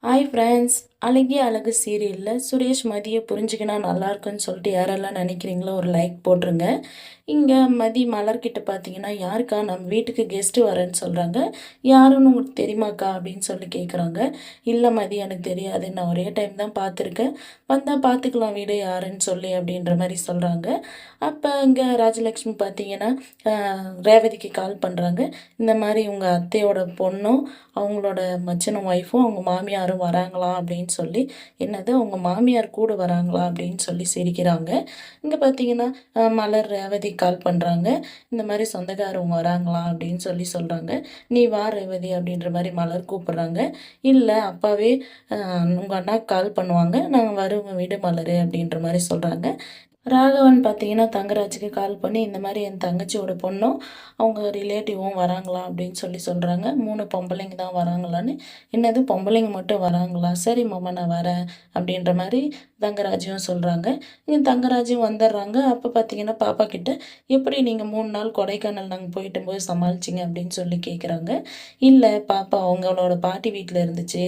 Hi friends. அழகிய அழகு சீரியலில் சுரேஷ் மதியை புரிஞ்சுக்கினா நல்லாயிருக்குன்னு சொல்லிட்டு யாரெல்லாம் நினைக்கிறீங்களோ ஒரு லைக் போட்டுருங்க. இங்கே மதி மலர்கிட்ட பார்த்தீங்கன்னா, யாருக்கா நம்ம வீட்டுக்கு கெஸ்ட்டு வரேன்னு சொல்கிறாங்க. யாருன்னு உங்களுக்கு தெரியுமாக்கா அப்படின்னு சொல்லி கேட்குறாங்க. இல்லை மதி, எனக்கு தெரியாது, நான் ஒரே டைம் தான் பார்த்துருக்கேன், வந்தால் பார்த்துக்கலாம் வீடு யாருன்னு சொல்லி அப்படின்ற மாதிரி சொல்கிறாங்க. அப்போ இங்கே ராஜலக்ஷ்மி பார்த்தீங்கன்னா ரேவதிக்கு கால் பண்ணுறாங்க. இந்த மாதிரி உங்கள் அத்தையோட பொண்ணும் அவங்களோட மச்சனும் ஒய்ஃபும் அவங்க மாமியாரும் வராங்களாம் அப்படின்னு சொல்லி. என்னது, அவங்க மாமியார் கூட வராங்களா அப்படின்னு சொல்லி சிரிக்கிறாங்க. இங்கே பார்த்தீங்கன்னா மலர் ரேவதி கால் பண்ணுறாங்க. இந்த மாதிரி சொந்தக்காரவங்க வராங்களா அப்படின்னு சொல்லி சொல்கிறாங்க. நீ வா ரேவதி அப்படின்ற மாதிரி மலர் கூப்பிட்றாங்க. இல்லை அப்பாவே உங்கள் அண்ணாக்கு கால் பண்ணுவாங்க, நாங்கள் வருவோம் விடு மலர் அப்படின்ற மாதிரி சொல்கிறாங்க. ராகவன் பார்த்தீங்கன்னா தங்கராஜுக்கு கால் பண்ணி இந்த மாதிரி என் தங்கச்சியோட பொண்ணும் அவங்க ரிலேட்டிவும் வராங்களா அப்படின்னு சொல்லி சொல்கிறாங்க. 3 பொம்பளைங்க தான் வராங்களான்னு. என்னது, பொம்பளைங்க மட்டும் வராங்களா, சரி மாமா நான் வரேன் அப்படின்ற மாதிரி தங்கராஜும் சொல்கிறாங்க. இங்கே தங்கராஜும் வந்துடுறாங்க. அப்போ பார்த்தீங்கன்னா பாப்பா கிட்ட, எப்படி நீங்கள் 3 நாள் கொடைக்கானல் நாங்கள் போயிட்டு போது சமாளிச்சிங்க அப்படின்னு சொல்லி கேட்குறாங்க. இல்லை பாப்பா அவங்களோட பாட்டி வீட்டில் இருந்துச்சு,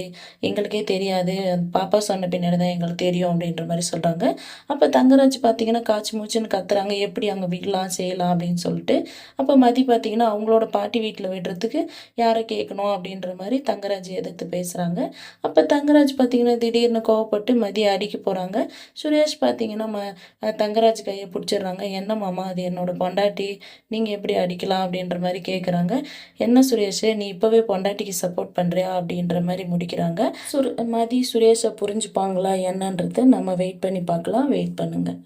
எங்களுக்கே தெரியாது, பாப்பா சொன்ன பின்னாடி தான் எங்களுக்கு தெரியும் அப்படின்ற மாதிரி சொல்கிறாங்க. அப்போ தங்கராஜ் பார்த்தீங்கன்னா காய்ச்சி மூச்சுன்னு கத்துறாங்க, எப்படி அங்கே விடலாம் செய்யலாம் அப்படின்னு சொல்லிட்டு. அப்போ மதி பார்த்தீங்கன்னா அவங்களோட பாட்டி வீட்டில் விடுறதுக்கு யாரை கேட்கணும் அப்படின்ற மாதிரி தங்கராஜ் எதிர்த்து பேசுகிறாங்க. அப்போ தங்கராஜ் பார்த்தீங்கன்னா திடீர்னு கோவப்பட்டு மதியை அடிக்க போகிறாங்க. சுரேஷ் பார்த்தீங்கன்னா தங்கராஜ் கையை பிடிச்சிடுறாங்க. என்ன மாமா, அது என்னோட பொண்டாட்டி, நீங்கள் எப்படி அடிக்கலாம் அப்படின்ற மாதிரி கேட்குறாங்க. என்ன சுரேஷ், நீ இப்போவே பொண்டாட்டிக்கு சப்போர்ட் பண்ணுறியா அப்படின்ற மாதிரி முடிக்கிறாங்க. மதி சுரேஷை புரிஞ்சுப்பாங்களா என்னன்றது நம்ம வெயிட் பண்ணி பார்க்கலாம். வெயிட் பண்ணுங்கள்.